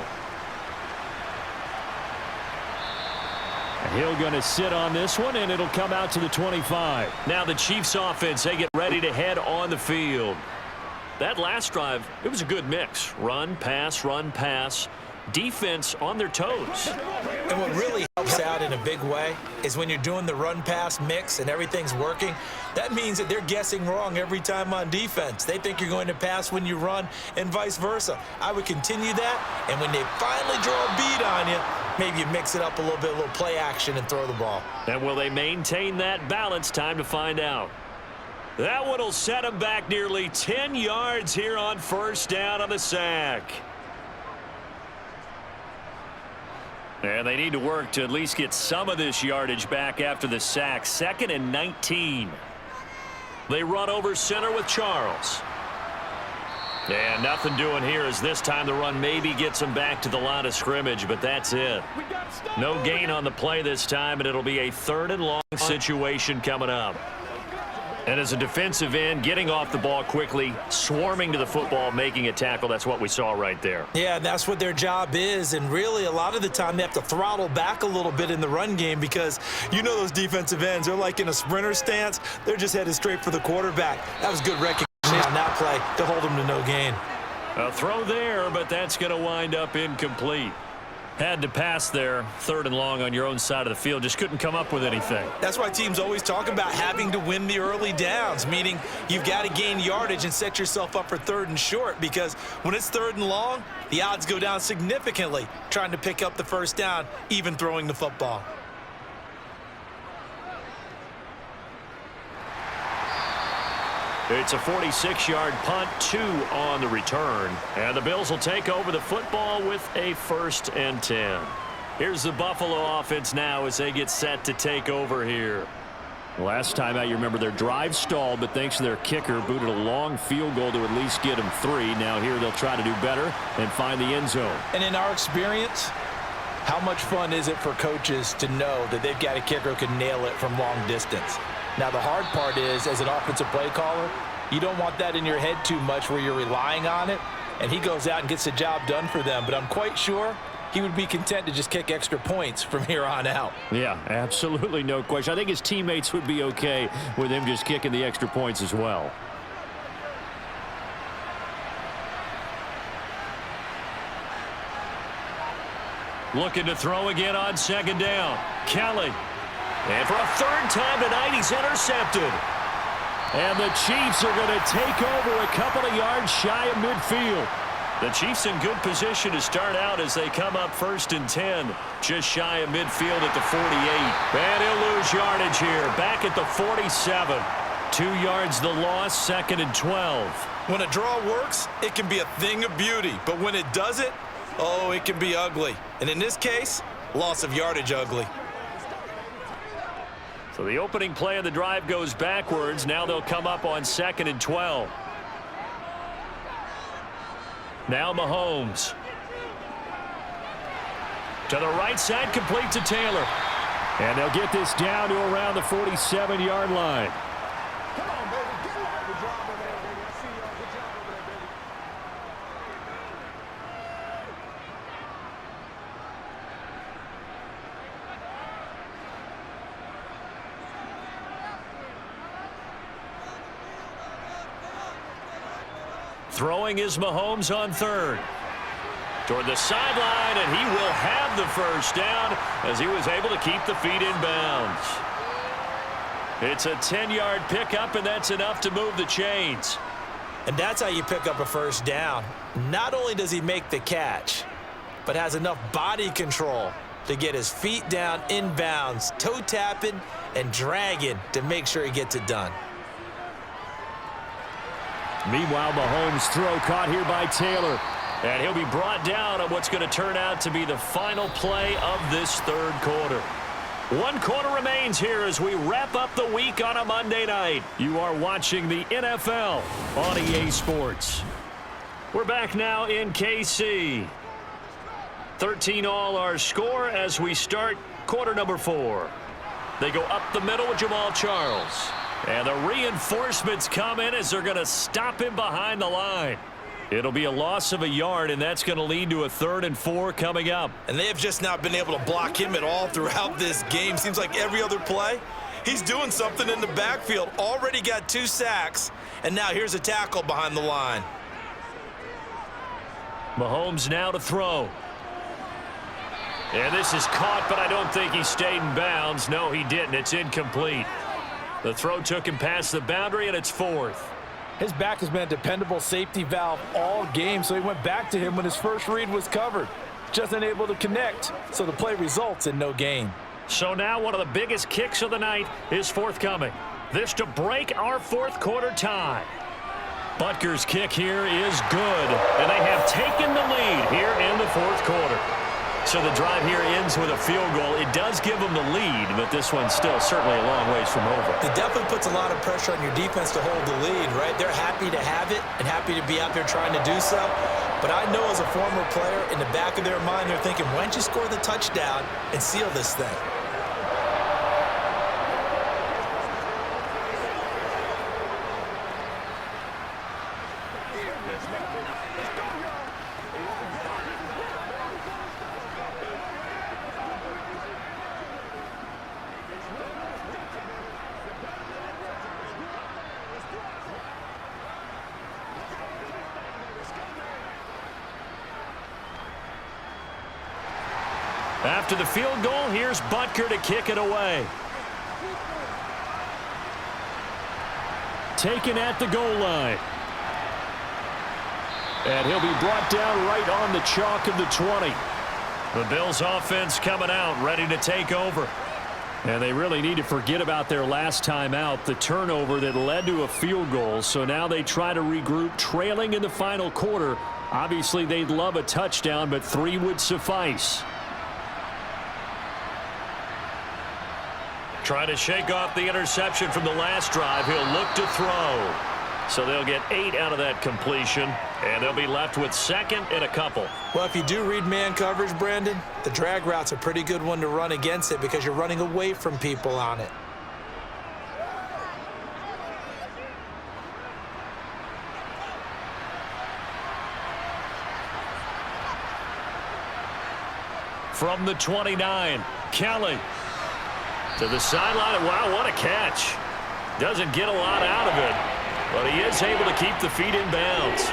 He'll going to sit on this one, and it'll come out to the 25. Now the Chiefs offense, they get ready to head on the field. That last drive, it was a good mix. Run, pass, defense on their toes. And what really helps out in a big way is when you're doing the run-pass mix and everything's working, that means that they're guessing wrong every time on defense. They think you're going to pass when you run and vice versa. I would continue that, and when they finally draw a bead on you, maybe you mix it up a little bit, a little play action and throw the ball. And will they maintain that balance? Time to find out. That one will set them back nearly 10 yards here on first down on the sack. And they need to work to at least get some of this yardage back after the sack. 2nd and 19. They run over center with Charles. And nothing doing here as this time the run maybe gets them back to the line of scrimmage, but that's it. No gain on the play this time, and it'll be a 3rd and long situation coming up. And as a defensive end, getting off the ball quickly, swarming to the football, making a tackle, that's what we saw right there. Yeah, that's what their job is, and really a lot of the time they have to throttle back a little bit in the run game because you know those defensive ends, they're like in a sprinter stance. They're just headed straight for the quarterback. That was good recognition on that play to hold them to no gain. A throw there, but that's going to wind up incomplete. Had to pass there, 3rd and long on your own side of the field. Just couldn't come up with anything. That's why teams always talk about having to win the early downs, meaning you've got to gain yardage and set yourself up for 3rd and short, because when it's 3rd and long, the odds go down significantly trying to pick up the first down, even throwing the football. It's a 46-yard punt, 2 on the return. And the Bills will take over the football with a 1st and 10. Here's the Buffalo offense now as they get set to take over here. Last time out, you remember their drive stalled, but thanks to their kicker, booted a long field goal to at least get them 3. Now here they'll try to do better and find the end zone. And in our experience, how much fun is it for coaches to know that they've got a kicker who can nail it from long distance? Now, the hard part is, as an offensive play caller, you don't want that in your head too much where you're relying on it, and he goes out and gets the job done for them. But I'm quite sure he would be content to just kick extra points from here on out. Yeah, absolutely no question. I think his teammates would be okay with him just kicking the extra points as well. Looking to throw again on 2nd down. Kelly. And for a 3rd time tonight, he's intercepted. And the Chiefs are going to take over a couple of yards shy of midfield. The Chiefs in good position to start out as they come up 1st and 10, just shy of midfield at the 48. And he'll lose yardage here, back at the 47. 2 yards the loss, 2nd and 12. When a draw works, it can be a thing of beauty. But when it doesn't, oh, it can be ugly. And in this case, loss of yardage ugly. So the opening play of the drive goes backwards. Now they'll come up on 2nd and 12. Now Mahomes. To the right side, complete to Taylor. And they'll get this down to around the 47-yard line. Come on, baby. Get it. Good job over there, baby. I see y'all. Good job over there, baby. Throwing is Mahomes on 3rd. Toward the sideline, and he will have the first down as he was able to keep the feet in bounds. It's a 10-yard pickup, and that's enough to move the chains. And that's how you pick up a first down. Not only does he make the catch, but has enough body control to get his feet down in bounds, toe tapping and dragging to make sure he gets it done. Meanwhile, Mahomes' throw caught here by Taylor. And he'll be brought down on what's going to turn out to be the final play of this 3rd quarter. 1 quarter remains here as we wrap up the week on a Monday night. You are watching the NFL on EA Sports. We're back now in KC. 13-all our score as we start quarter number 4. They go up the middle with Jamal Charles. And the reinforcements come in as they're going to stop him behind the line. It'll be a loss of a yard, and that's going to lead to a 3rd and 4 coming up. And they have just not been able to block him at all throughout this game. Seems like every other play, he's doing something in the backfield. Already got 2 sacks, and now here's a tackle behind the line. Mahomes now to throw. And this is caught, but I don't think he stayed in bounds. No, he didn't. It's incomplete. The throw took him past the boundary, and it's 4th. His back has been a dependable safety valve all game, so he went back to him when his first read was covered. Just unable to connect, so the play results in no gain. So now one of the biggest kicks of the night is forthcoming. This to break our 4th quarter tie. Butker's kick here is good, and they have taken the lead here in the 4th quarter. So the drive here ends with a field goal. It does give them the lead, but this one's still certainly a long ways from over. It definitely puts a lot of pressure on your defense to hold the lead, right? They're happy to have it and happy to be out there trying to do so. But I know as a former player, in the back of their mind, they're thinking, why don't you score the touchdown and seal this thing? After the field goal, here's Butker to kick it away. Taken at the goal line. And he'll be brought down right on the chalk of the 20. The Bills offense coming out, ready to take over. And they really need to forget about their last time out, the turnover that led to a field goal. So now they try to regroup, trailing in the final quarter. Obviously, they'd love a touchdown, but 3 would suffice. Trying to shake off the interception from the last drive. He'll look to throw. So they'll get 8 out of that completion, and they'll be left with 2nd and a couple. Well, if you do read man coverage, Brandon, the drag route's a pretty good one to run against it because you're running away from people on it. From the 29, Kelly. To the sideline. Wow, what a catch. Doesn't get a lot out of it, but he is able to keep the feet in bounds.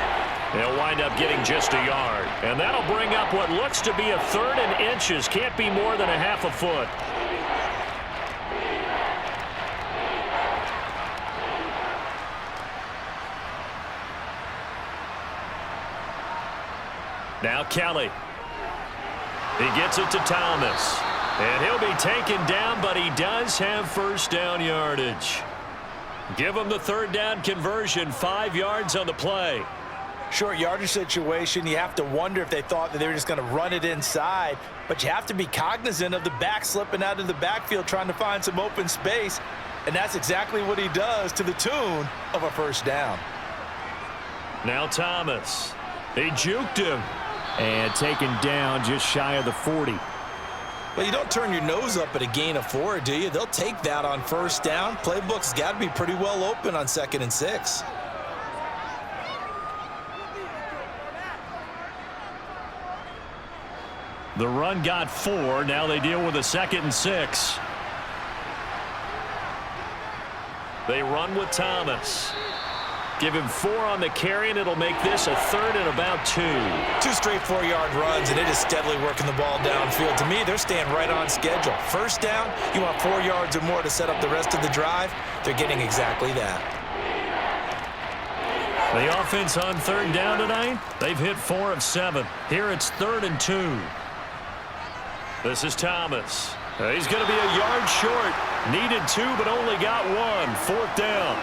They'll wind up getting just a yard. And that'll bring up what looks to be a 3rd and inches. Can't be more than a half a foot. Now Kelly. He gets it to Thomas. And he'll be taken down, but he does have 1st down yardage. Give him the 3rd down conversion, 5 yards on the play. Short yardage situation, you have to wonder if they thought that they were just going to run it inside, but you have to be cognizant of the back slipping out of the backfield trying to find some open space, and that's exactly what he does to the tune of a 1st down. Now Thomas. He juked him. And taken down just shy of the 40. Well, you don't turn your nose up at a gain of 4, do you? They'll take that on 1st down. Playbook's got to be pretty well open on 2nd and 6. The run got 4. Now they deal with a 2nd and 6. They run with Thomas. Give him 4 on the carry, and it'll make this a 3rd and about 2. 2 straight 4-yard runs, and it is steadily working the ball downfield. To me, they're staying right on schedule. 1st down, you want 4 yards or more to set up the rest of the drive. They're getting exactly that. The offense on 3rd down tonight, they've hit 4 of 7. Here it's 3rd and 2. This is Thomas. He's going to be a yard short. Needed 2, but only got 1. 4th down.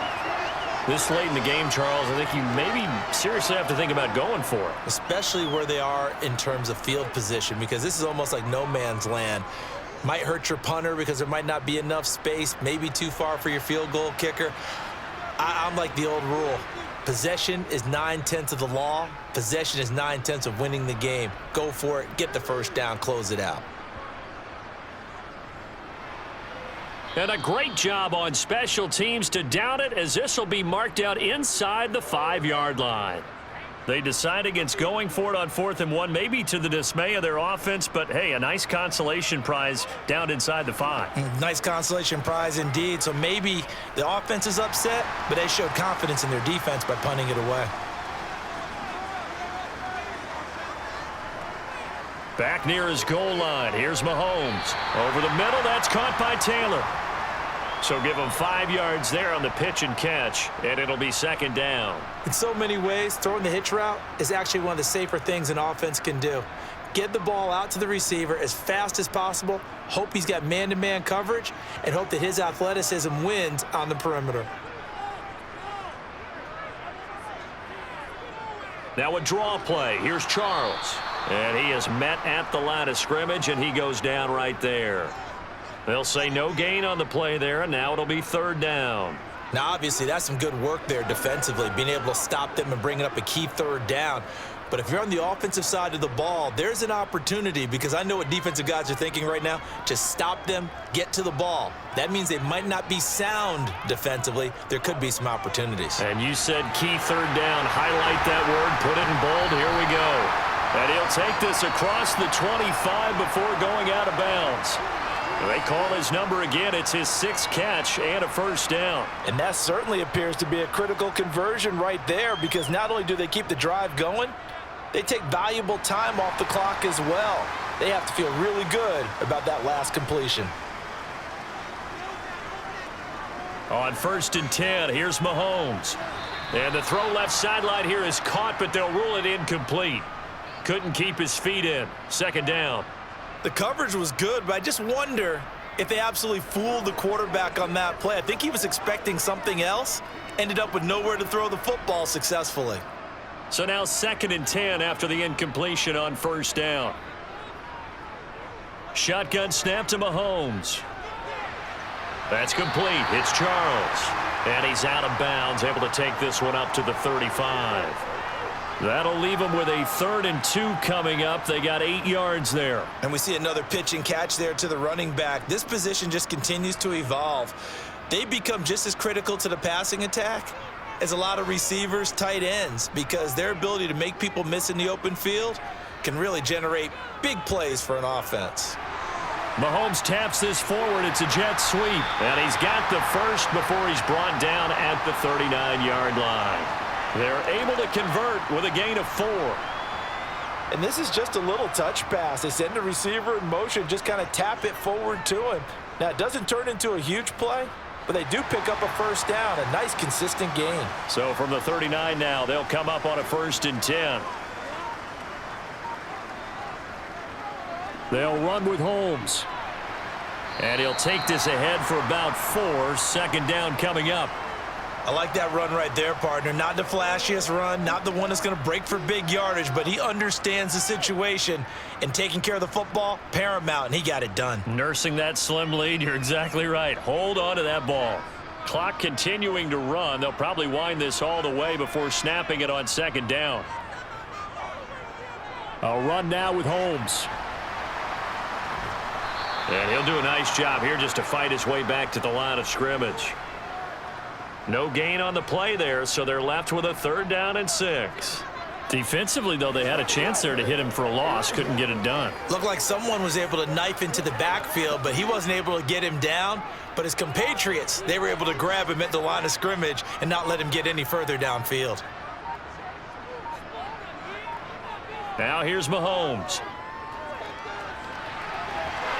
This late in the game, Charles, I think you maybe seriously have to think about going for it. Especially where they are in terms of field position, because this is almost like no man's land. Might hurt your punter because there might not be enough space, maybe too far for your field goal kicker. I'm like the old rule. Possession is 9/10 of the law. Possession is 9/10 of winning the game. Go for it, get the 1st down, close it out. And a great job on special teams to down it, as this will be marked out inside the 5-yard line. They decide against going for it on 4th and 1, maybe to the dismay of their offense, but hey, a nice consolation prize down inside the 5. Nice consolation prize indeed. So maybe the offense is upset, but they showed confidence in their defense by punting it away. Back near his goal line. Here's Mahomes. Over the middle, that's caught by Taylor. So give him 5 yards there on the pitch and catch, and it'll be 2nd down. In so many ways, throwing the hitch route is actually one of the safer things an offense can do. Get the ball out to the receiver as fast as possible, hope he's got man-to-man coverage, and hope that his athleticism wins on the perimeter. Now a draw play. Here's Charles. And he is met at the line of scrimmage, and he goes down right there. They'll say no gain on the play there, and now it'll be 3rd down. Now, obviously, that's some good work there defensively, being able to stop them and bringing up a key 3rd down. But if you're on the offensive side of the ball, there's an opportunity, because I know what defensive guys are thinking right now. Just stop them, get to the ball. That means they might not be sound defensively. There could be some opportunities. And you said key 3rd down. Highlight that word, put it in bold. Here we go. And he'll take this across the 25 before going out of bounds. They call his number again. It's his 6th catch and a 1st down. And that certainly appears to be a critical conversion right there, because not only do they keep the drive going, they take valuable time off the clock as well. They have to feel really good about that last completion. On 1st and 10, here's Mahomes. And the throw left sideline here is caught, but they'll rule it incomplete. Couldn't keep his feet in. 2nd down. The coverage was good, but I just wonder if they absolutely fooled the quarterback on that play. I think he was expecting something else, ended up with nowhere to throw the football successfully. So now 2nd and 10 after the incompletion on 1st down. Shotgun snap to Mahomes. That's complete. It's Charles. And he's out of bounds, able to take this one up to the 35. That'll leave them with a 3rd and 2 coming up. They got 8 yards there. And we see another pitch and catch there to the running back. This position just continues to evolve. They become just as critical to the passing attack as a lot of receivers, tight ends, because their ability to make people miss in the open field can really generate big plays for an offense. Mahomes taps this forward. It's a jet sweep. And he's got the 1st before he's brought down at the 39-yard line. They're able to convert with a gain of 4. And this is just a little touch pass. They send the receiver in motion, just kind of tap it forward to him. Now, it doesn't turn into a huge play, but they do pick up a 1st down, a nice, consistent gain. So from the 39 now, they'll come up on a 1st and 10. They'll run with Holmes. And he'll take this ahead for about 4. 2nd down coming up. I like that run right there, partner. Not the flashiest run, not the one that's going to break for big yardage, but he understands the situation, and taking care of the football, paramount, and he got it done. Nursing that slim lead, you're exactly right. Hold on to that ball. Clock continuing to run. They'll probably wind this all the way before snapping it on 2nd down. A run now with Holmes. And he'll do a nice job here just to fight his way back to the line of scrimmage. No gain on the play there, so they're left with a 3rd down and 6. Defensively, though, they had a chance there to hit him for a loss. Couldn't get it done. Looked like someone was able to knife into the backfield, but he wasn't able to get him down. But his compatriots, they were able to grab him at the line of scrimmage and not let him get any further downfield. Now here's Mahomes.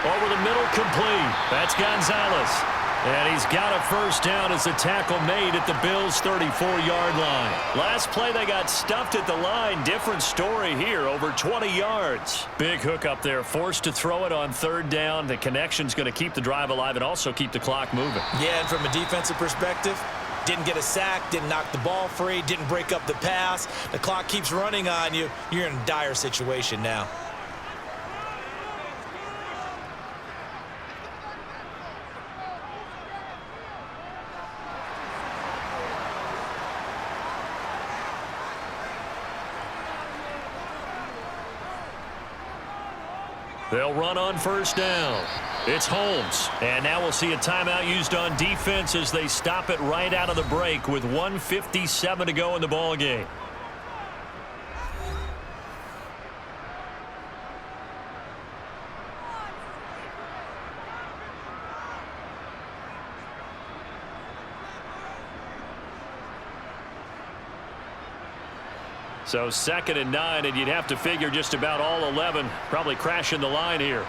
Over the middle, complete. That's Gonzalez. And he's got a 1st down as a tackle made at the Bills' 34-yard line. Last play, they got stuffed at the line. Different story here, over 20 yards. Big hook up there, forced to throw it on 3rd down. The connection's going to keep the drive alive and also keep the clock moving. Yeah, and from a defensive perspective, didn't get a sack, didn't knock the ball free, didn't break up the pass. The clock keeps running on you. You're in a dire situation now. They'll run on 1st down. It's Holmes. And now we'll see a timeout used on defense as they stop it right out of the break with 1:57 to go in the ball game. So 2nd and 9, and you'd have to figure just about all 11 probably crashing the line here.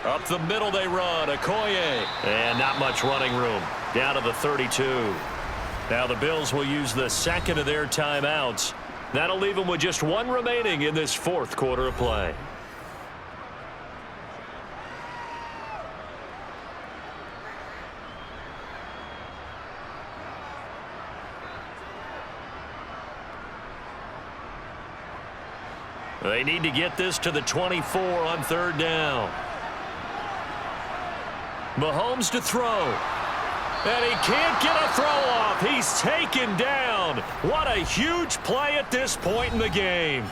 Up the middle they run, Okoye. And not much running room. Down to the 32. Now the Bills will use the 2nd of their timeouts. That'll leave them with just 1 remaining in this 4th quarter of play. They need to get this to the 24 on 3rd down. Mahomes to throw. And he can't get a throw off. He's taken down. What a huge play at this point in the game.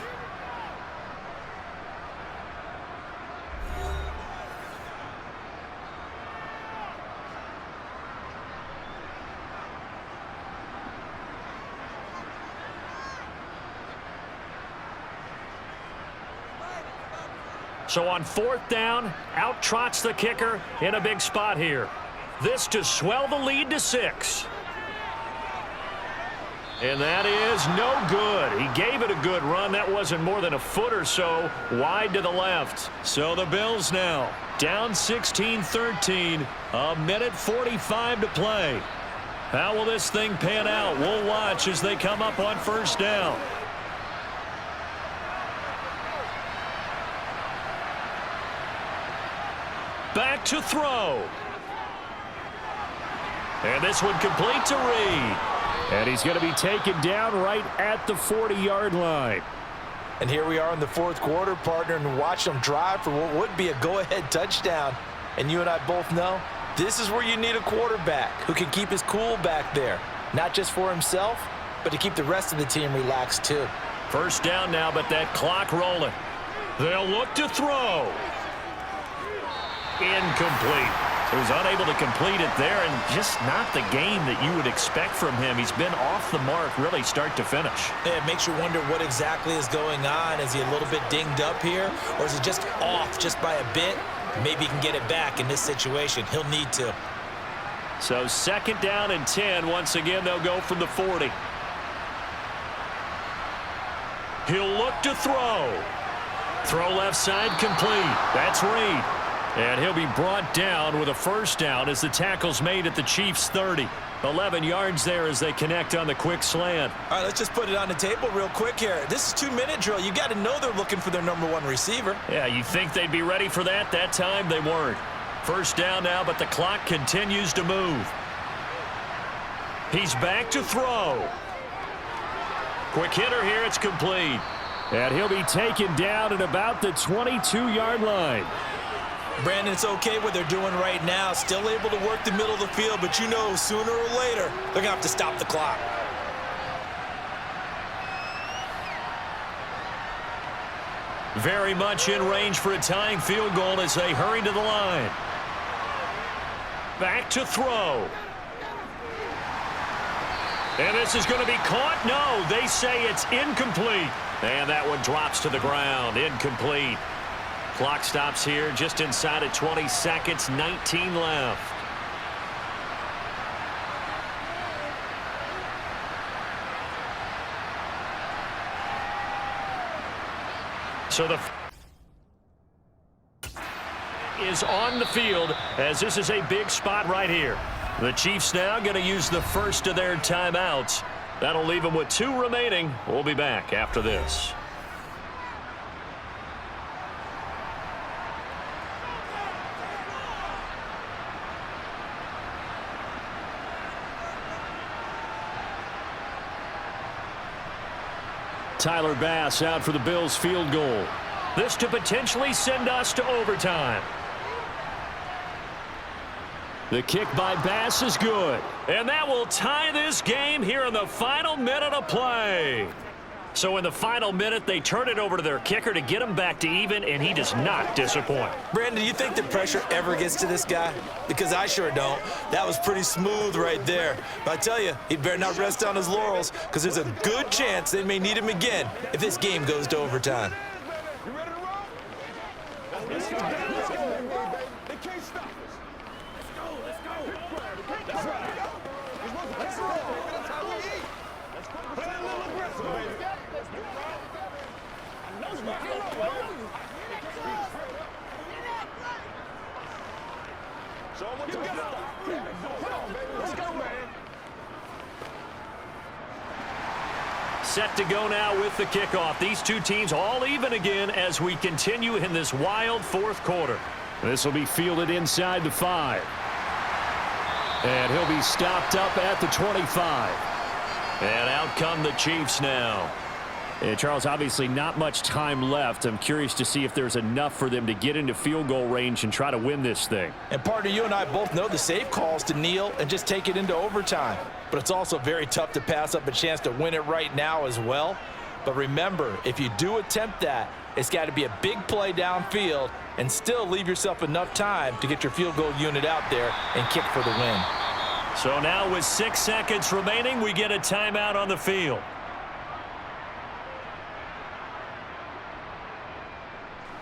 So on 4th down, out trots the kicker in a big spot here. This to swell the lead to 6. And that is no good. He gave it a good run. That wasn't more than a foot or so wide to the left. So the Bills now down 16-13. A minute 45 to play. How will this thing pan out? We'll watch as they come up on 1st down. Back to throw. And this one complete to Reed. And he's going to be taken down right at the 40-yard line. And here we are in the 4th quarter, partner, and watch them drive for what would be a go-ahead touchdown. And you and I both know this is where you need a quarterback who can keep his cool back there. Not just for himself, but to keep the rest of the team relaxed too. 1st down now, but that clock rolling. They'll look to throw. Incomplete. So he's unable to complete it there, and just not the game that you would expect from him. He's been off the mark really start to finish. Yeah, it makes you wonder what exactly is going on. Is he a little bit dinged up here, or is he just off just by a bit? Maybe he can get it back in this situation. He'll need to. So 2nd down and 10. Once again, they'll go from the 40. He'll look to throw. Throw left side complete. That's Reed. And he'll be brought down with a 1st down as the tackle's made at the Chiefs' 30. 11 yards there as they connect on the quick slant. All right, let's just put it on the table real quick here. This is 2-minute drill. You got to know they're looking for their number 1 receiver. Yeah, you think they'd be ready for that? That time they weren't. 1st down now, but the clock continues to move. He's back to throw. Quick hitter here. It's complete. And he'll be taken down at about the 22-yard line. Brandon, it's okay what they're doing right now. Still able to work the middle of the field, but you know sooner or later they're going to have to stop the clock. Very much in range for a tying field goal as they hurry to the line. Back to throw. And this is going to be caught. No, they say it's incomplete. And that one drops to the ground. Incomplete. Clock stops here just inside of 20 seconds, 19 left. So the is on the field as this is a big spot right here. The Chiefs now going to use the 1st of their timeouts. That'll leave them with 2 remaining. We'll be back after this. Tyler Bass out for the Bills field goal. This to potentially send us to overtime. The kick by Bass is good. And that will tie this game here in the final minute of play. So in the final minute, they turn it over to their kicker to get him back to even, and he does not disappoint. Brandon, do you think the pressure ever gets to this guy? Because I sure don't. That was pretty smooth right there. But I tell you, he better not rest on his laurels, because there's a good chance they may need him again if this game goes to overtime. You ready to roll? Let's go. Let's go. They can't stop us. Let's go. Let's go. That's right. Let's roll. That's how we eat. Let's play a little aggressive, baby. Show 'em what you got. Come on, baby. Let's go, man. Set to go now with the kickoff. These two teams all even again as we continue in this wild fourth quarter. This will be fielded inside the 5. And he'll be stopped up at the 25. And out come the Chiefs now. And Charles, obviously not much time left. I'm curious to see if there's enough for them to get into field goal range and try to win this thing. And partner, you and I both know the safe calls to kneel and just take it into overtime. But it's also very tough to pass up a chance to win it right now as well. But remember, if you do attempt that, it's got to be a big play downfield and still leave yourself enough time to get your field goal unit out there and kick for the win. So now with 6 seconds remaining, we get a timeout on the field.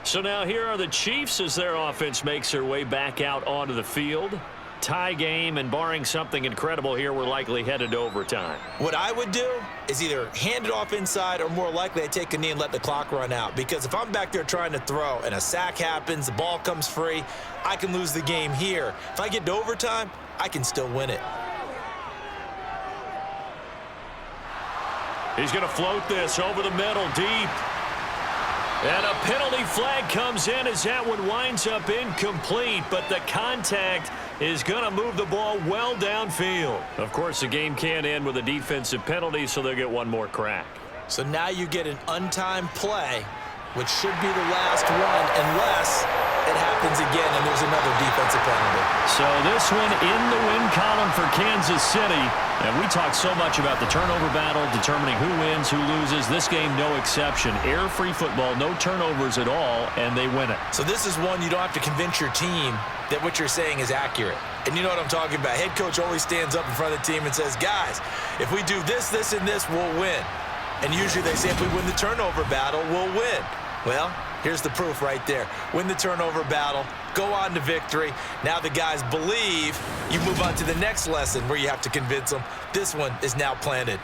So now here are the Chiefs as their offense makes their way back out onto the field. Tie game, and barring something incredible here, we're likely headed to overtime. What I would do is either hand it off inside or more likely I take a knee and let the clock run out. Because if I'm back there trying to throw and a sack happens, the ball comes free, I can lose the game here. If I get to overtime, I can still win it. He's going to float this over the middle deep. And a penalty flag comes in as that one winds up incomplete, but the contact is going to move the ball well downfield. Of course, the game can't end with a defensive penalty, so they'll get one more crack. So now you get an untimed play, which should be the last one, unless it happens again and there's another defensive penalty. So this one in the win column for Kansas City. And we talk so much about the turnover battle, determining who wins, who loses. This game, no exception. Air-free football, no turnovers at all, and they win it. So this is one you don't have to convince your team that what you're saying is accurate. And you know what I'm talking about. Head coach always stands up in front of the team and says, guys, if we do this, this, and this, we'll win. And usually they say if we win the turnover battle, we'll win. Well, here's the proof right there. Win the turnover battle, go on to victory. Now the guys believe. You move on to the next lesson where you have to convince them. This one is now planted.